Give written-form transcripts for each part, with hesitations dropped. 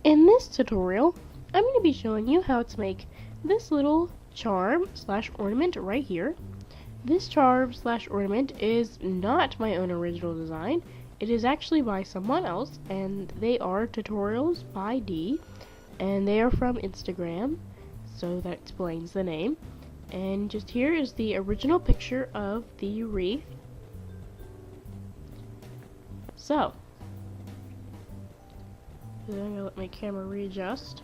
In this tutorial, I'm going to be showing you how to make this little charm slash ornament right here. This charm slash ornament is not my own original design. It is actually by someone else, and they are Tutorials by D, and they are from Instagram, so that explains the name. And just here is the original picture of the wreath. So, I'm going to let my camera readjust.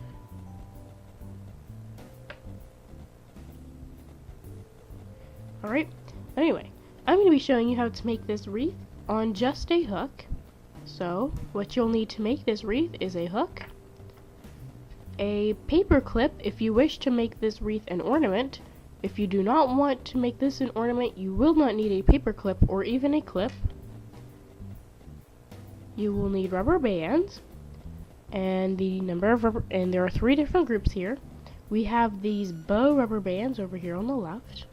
Alright, anyway, I'm going to be showing you how to make this wreath on just a hook. So, what you'll need to make this wreath is a hook, a paper clip if you wish to make this wreath an ornament. If you do not want to make this an ornament, you will not need a paper clip or even a clip. You will need rubber bands, and there are 3 different groups here. We have these bow rubber bands over here on the left,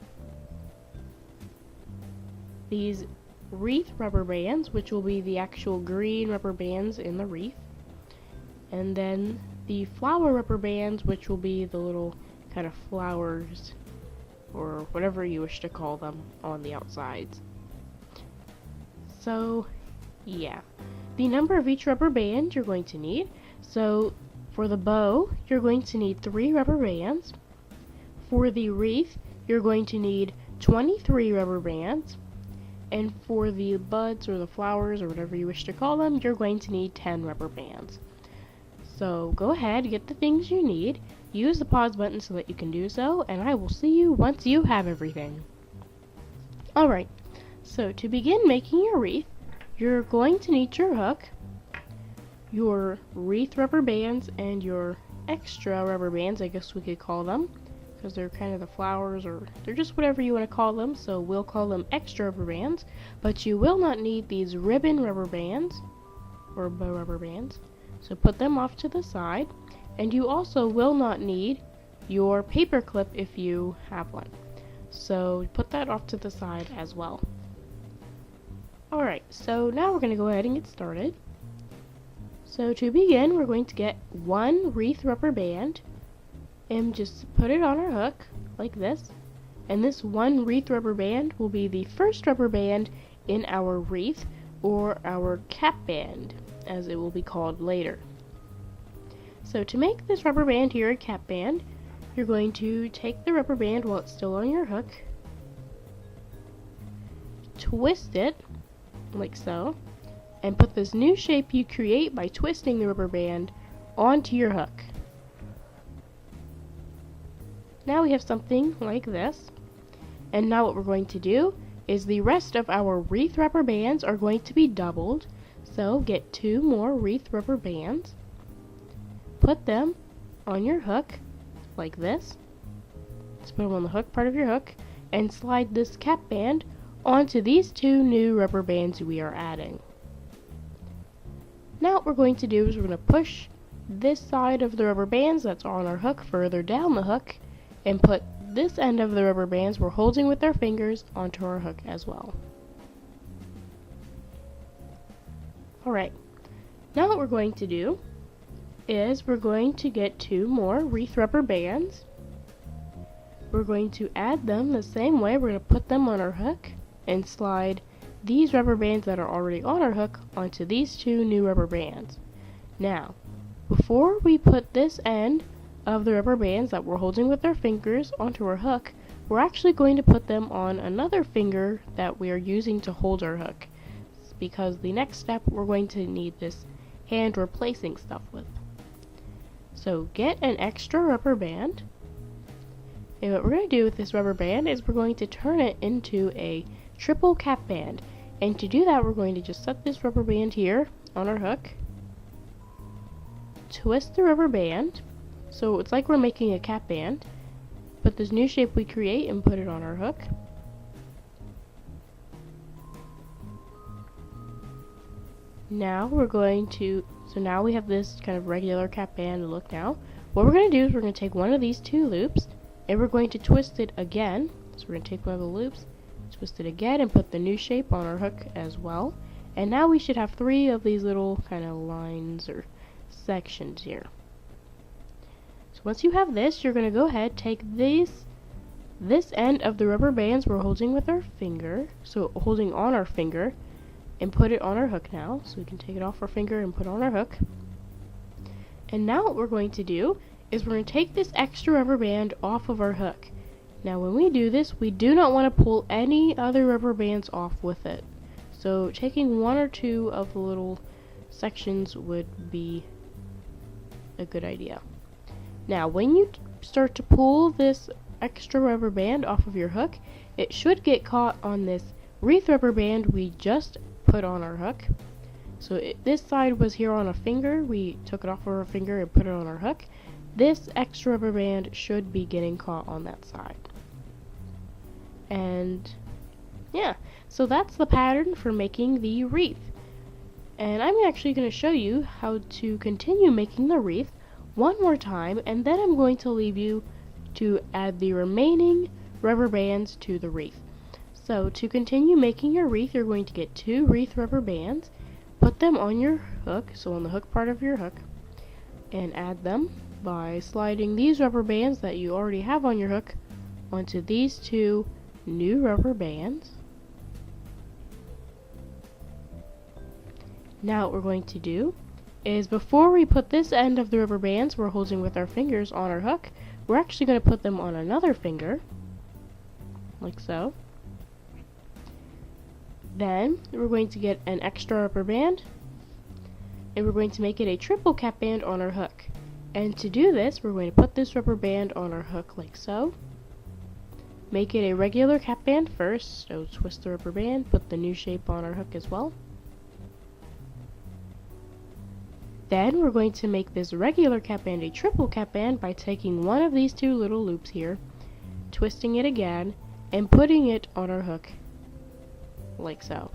these wreath rubber bands, which will be the actual green rubber bands in the wreath, and then the flower rubber bands, which will be the little kind of flowers or whatever you wish to call them on the outsides. So yeah, the number of each rubber band you're going to need. So for the bow, you're going to need 3 rubber bands. For the wreath, you're going to need 23 rubber bands. And for the buds or the flowers or whatever you wish to call them, you're going to need 10 rubber bands. So go ahead, get the things you need, use the pause button so that you can do so, and I will see you once you have everything. Alright, so to begin making your wreath, you're going to need your hook, your wreath rubber bands, and your extra rubber bands, I guess we could call them, because they're kind of the flowers, or they're just whatever you want to call them, so we'll call them extra rubber bands. But you will not need these ribbon rubber bands, or bow rubber bands, so put them off to the side. And you also will not need your paper clip if you have one, so put that off to the side as well. Alright, so now we're going to go ahead and get started. So to begin, we're going to get 1 wreath rubber band and just put it on our hook like this. And this 1 wreath rubber band will be the first rubber band in our wreath, or our cap band, as it will be called later. So to make this rubber band here a cap band, you're going to take the rubber band while it's still on your hook, twist it like so, and put this new shape you create by twisting the rubber band onto your hook. Now we have something like this. And now what we're going to do is the rest of our wreath rubber bands are going to be doubled. So get 2 more wreath rubber bands, put them on your hook like this. Just put them on the hook part of your hook and slide this cap band onto these 2 new rubber bands we are adding. Now what we're going to do is we're going to push this side of the rubber bands that's on our hook further down the hook, and put this end of the rubber bands we're holding with our fingers onto our hook as well. Alright, now what we're going to do is we're going to get 2 more wreath rubber bands. We're going to add them the same way. We're going to put them on our hook and slide these rubber bands that are already on our hook onto these 2 new rubber bands. Now, before we put this end of the rubber bands that we're holding with our fingers onto our hook, we're actually going to put them on another finger that we are using to hold our hook, because the next step we're going to need this hand replacing stuff with. So get an extra rubber band, and what we're going to do with this rubber band is we're going to turn it into a triple cap band. And to do that, we're going to just set this rubber band here on our hook, twist the rubber band so it's like we're making a cap band, put this new shape we create and put it on our hook, now we're going to, so now we have this kind of regular cap band look now. What we're going to do is we're going to take one of these 2 loops and we're going to twist it again. So we're going to take one of the loops, twist it again, and put the new shape on our hook as well. And now we should have 3 of these little kind of lines or sections here. So once you have this, you're going to go ahead, take this end of the rubber bands we're holding with our finger, so holding on our finger, and put it on our hook now. So we can take it off our finger and put it on our hook. And now what we're going to do is we're going to take this extra rubber band off of our hook. Now when we do this, we do not want to pull any other rubber bands off with it. So taking one or two of the little sections would be a good idea. Now when you start to pull this extra rubber band off of your hook, it should get caught on this wreath rubber band we just put on our hook. So this side was here on a finger, we took it off of our finger and put it on our hook. This extra rubber band should be getting caught on that side. And yeah, so that's the pattern for making the wreath. And I'm actually going to show you how to continue making the wreath one more time, and then I'm going to leave you to add the remaining rubber bands to the wreath. So to continue making your wreath, you're going to get 2 wreath rubber bands, put them on your hook, so on the hook part of your hook, and add them by sliding these rubber bands that you already have on your hook onto these 2 new rubber bands. Now what we're going to do is, before we put this end of the rubber bands we're holding with our fingers on our hook, we're actually going to put them on another finger, like so. Then we're going to get an extra rubber band, and we're going to make it a triple cap band on our hook. And to do this, we're going to put this rubber band on our hook like so. Make it a regular cap band first, so twist the rubber band, put the new shape on our hook as well. Then we're going to make this regular cap band a triple cap band by taking one of these 2 little loops here, twisting it again, and putting it on our hook, like so.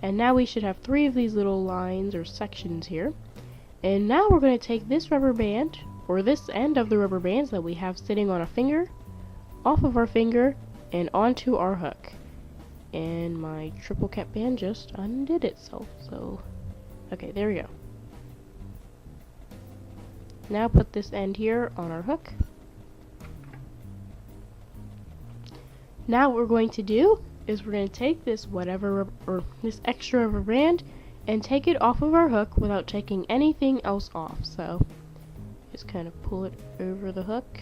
And now we should have 3 of these little lines or sections here. And now we're going to take this rubber band, or this end of the rubber bands that we have sitting on a finger, off of our finger, and onto our hook. And my triple cap band just undid itself, so okay, there we go. Now put this end here on our hook. Now what we're going to do is we're going to take this this extra rubber band and take it off of our hook without taking anything else off. So just kind of pull it over the hook.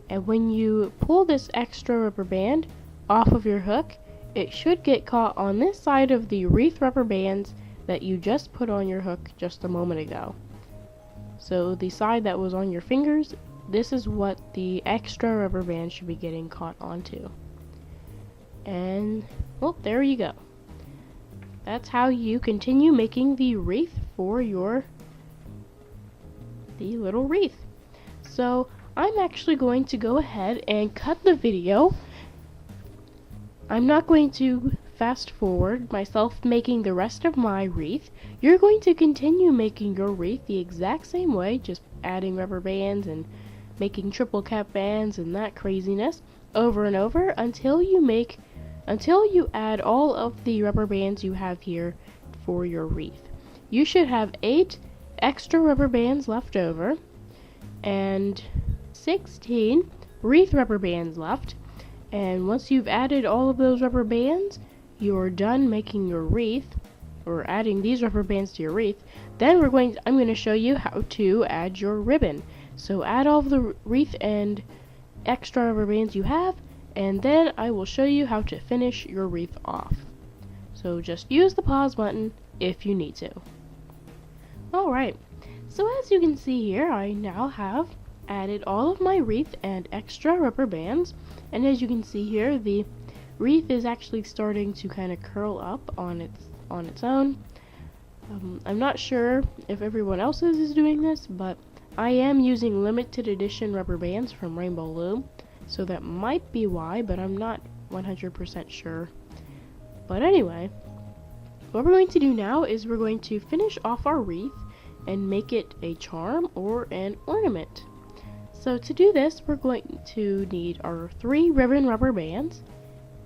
And when you pull this extra rubber band off of your hook, it should get caught on this side of the wreath rubber bands that you just put on your hook just a moment ago. So the side that was on your fingers, this is what the extra rubber band should be getting caught onto. And, well, there you go. That's how you continue making the wreath for the little wreath. So, I'm actually going to go ahead and cut the video. I'm not going to fast forward myself making the rest of my wreath. You're going to continue making your wreath the exact same way, just adding rubber bands and making triple cap bands and that craziness over and over until you add all of the rubber bands you have here for your wreath. You should have 8 extra rubber bands left over and 16 wreath rubber bands left. And once you've added all of those rubber bands, you're done making your wreath, or adding these rubber bands to your wreath. Then I'm going to show you how to add your ribbon. So add all of the wreath and extra rubber bands you have, and then I will show you how to finish your wreath off. So just use the pause button if you need to. Alright, so as you can see here, I now have added all of my wreath and extra rubber bands, and as you can see here, the wreath is actually starting to kind of curl up on its own. I'm not sure if everyone else is doing this, but I am using limited edition rubber bands from Rainbow Loom, so that might be why, but I'm not 100% sure. But anyway, what we're going to do now is we're going to finish off our wreath and make it a charm or an ornament. So to do this, we're going to need our 3 ribbon rubber bands,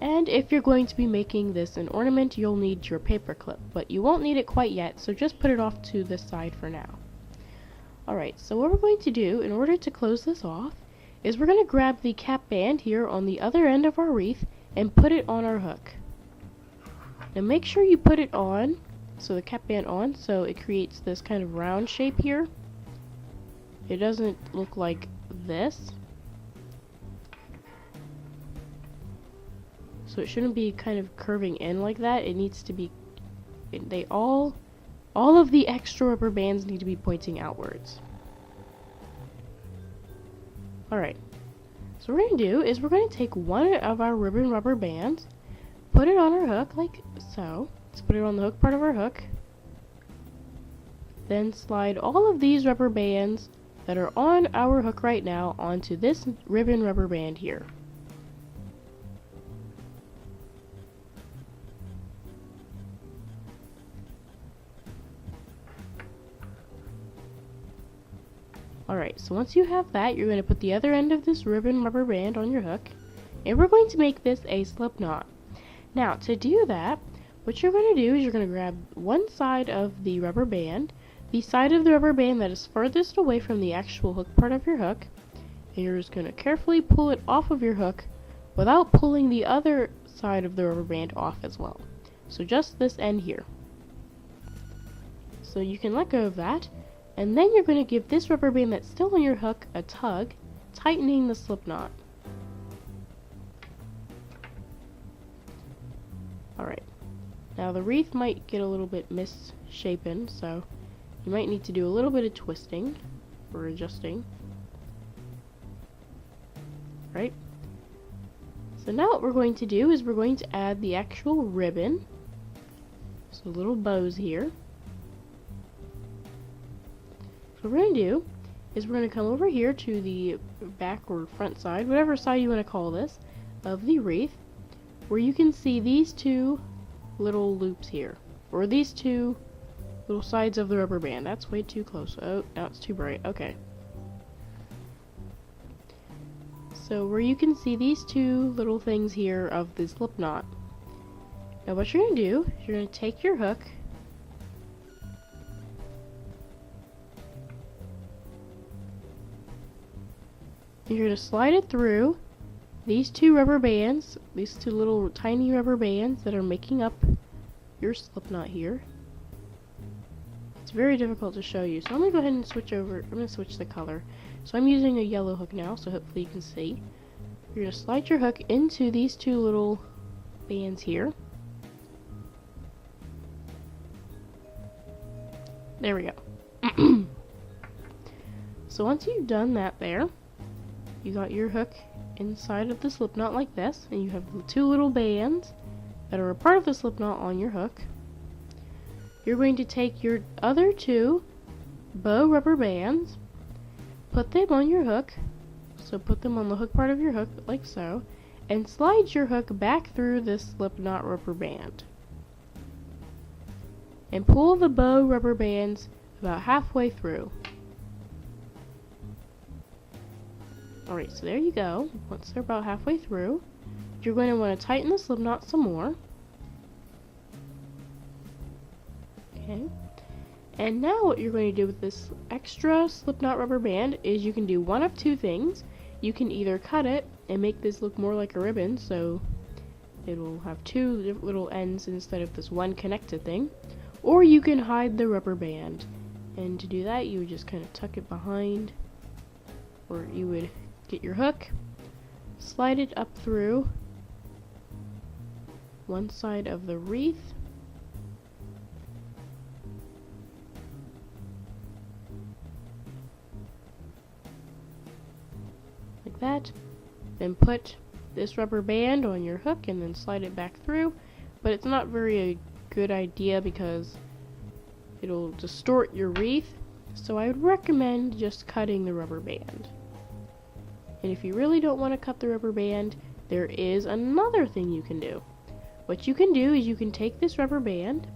And if you're going to be making this an ornament, you'll need your paper clip, but you won't need it quite yet, so just put it off to the side for now. Alright, so what we're going to do in order to close this off is we're going to grab the cap band here on the other end of our wreath and put it on our hook. Now make sure you put it on, so the cap band on, so it creates this kind of round shape here. It doesn't look like this. So it shouldn't be kind of curving in like that. It needs to be, all of the extra rubber bands need to be pointing outwards. Alright, so what we're going to do is we're going to take one of our ribbon rubber bands, put it on our hook like so. Let's put it on the hook part of our hook. Then slide all of these rubber bands that are on our hook right now onto this ribbon rubber band here. Alright, so once you have that, you're going to put the other end of this ribbon rubber band on your hook, and we're going to make this a slip knot. Now, to do that, what you're going to do is you're going to grab one side of the rubber band, the side of the rubber band that is furthest away from the actual hook part of your hook, and you're just going to carefully pull it off of your hook without pulling the other side of the rubber band off as well. So just this end here. So you can let go of that. And then you're going to give this rubber band that's still on your hook a tug, tightening the slip knot. Alright, now the wreath might get a little bit misshapen, so you might need to do a little bit of twisting or adjusting. Right? So now what we're going to do is we're going to add the actual ribbon. So little bows here. So what we're going to do is we're going to come over here to the back or front side, whatever side you want to call this, of the wreath, where you can see these two little loops here, or these two little sides of the rubber band. That's way too close. Oh, now it's too bright. Okay. So where you can see these two little things here of the slip knot. Now what you're going to do is you're going to take your hook, you're going to slide it through these two rubber bands, these two little tiny rubber bands that are making up your slip knot here. It's very difficult to show you, so I'm going to go ahead and switch over. I'm going to switch the color. So I'm using a yellow hook now, so hopefully you can see. You're going to slide your hook into these two little bands here. There we go. So once you've done that there, you got your hook inside of the slip knot like this, and you have the two little bands that are a part of the slip knot on your hook. You're going to take your other two bow rubber bands, put them on your hook, so put them on the hook part of your hook like so, and slide your hook back through this slip knot rubber band. And pull the bow rubber bands about halfway through. Alright, so there you go. Once they're about halfway through, you're going to want to tighten the slip knot some more. Okay. And now what you're going to do with this extra slip knot rubber band is you can do one of two things. You can either cut it and make this look more like a ribbon, so it'll have two little ends instead of this one connected thing. Or you can hide the rubber band. And to do that, you would just kind of tuck it behind, or you would get your hook, slide it up through one side of the wreath, like that, then put this rubber band on your hook and then slide it back through, but it's not very a good idea because it'll distort your wreath, so I would recommend just cutting the rubber band. And if you really don't want to cut the rubber band, there is another thing you can do. What you can do is you can take this rubber band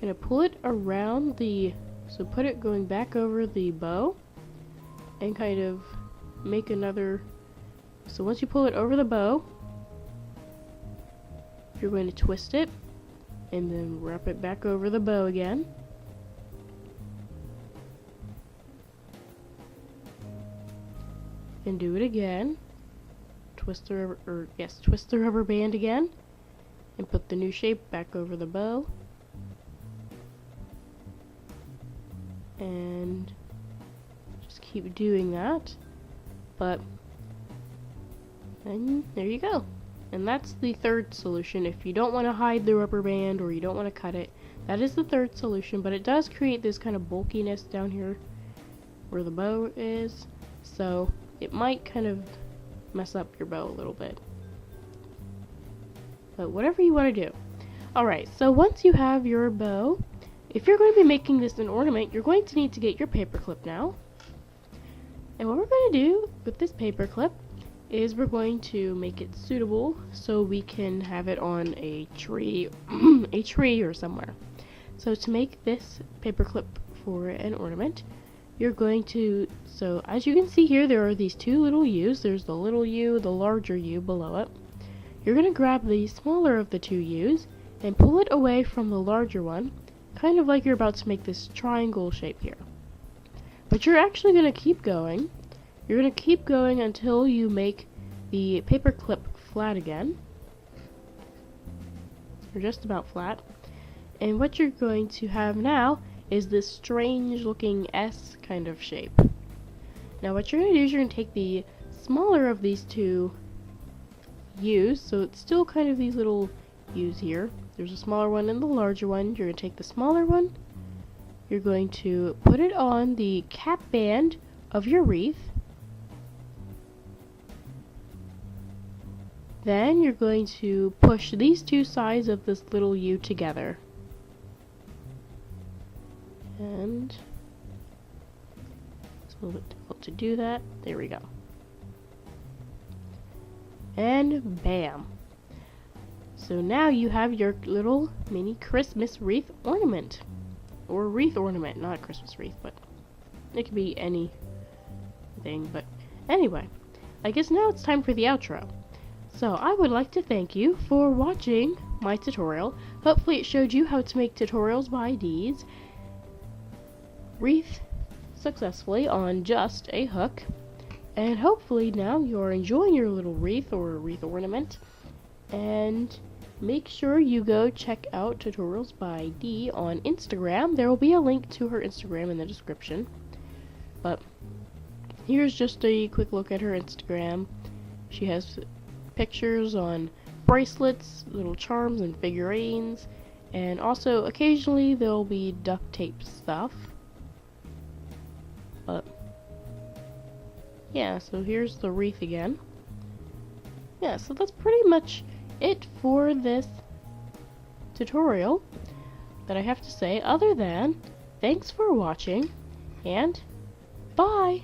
and pull it around the, so put it going back over the bow and kind of make another, so once you pull it over the bow, you're going to twist it and then wrap it back over the bow again. And do it again. Twist the rubber band again and put the new shape back over the bow. And just keep doing that. But then there you go. And that's the third solution. If you don't want to hide the rubber band or you don't want to cut it, that is the third solution, but it does create this kind of bulkiness down here where the bow is, so it might kind of mess up your bow a little bit. But whatever you want to do. Alright, so once you have your bow, if you're going to be making this an ornament, you're going to need to get your paper clip now. And what we're going to do with this paper clip is we're going to make it suitable so we can have it on a tree, a tree or somewhere. So to make this paper clip for an ornament, you're going to, so as you can see here, there are these two little U's. There's the little U, the larger U below it. You're going to grab the smaller of the two U's and pull it away from the larger one, kind of like you're about to make this triangle shape here. But you're actually going to keep going. You're going to keep going until you make the paper clip flat again. Or just about flat. And what you're going to have now is this strange looking S kind of shape. Now what you're going to do is you're going to take the smaller of these two U's, so it's still kind of these little U's here. There's a smaller one and the larger one. You're going to take the smaller one, you're going to put it on the cap band of your wreath. Then you're going to push these two sides of this little U together. And it's a little bit difficult to do that. There we go. And bam. So now you have your little mini Christmas wreath ornament. Or wreath ornament, not Christmas wreath, but it could be anything. But anyway, I guess now it's time for the outro. So I would like to thank you for watching my tutorial. Hopefully it showed you how to make tutorials by D's wreath successfully on just a hook. And hopefully now you're enjoying your little wreath or wreath ornament. And make sure you go check out Tutorials by D on Instagram. There will be a link to her Instagram in the description. But here's just a quick look at her Instagram. She has pictures on bracelets, little charms, and figurines. And also occasionally there'll be duct tape stuff. But yeah, so here's the wreath again. Yeah, so that's pretty much it for this tutorial that I have to say, other than thanks for watching and bye.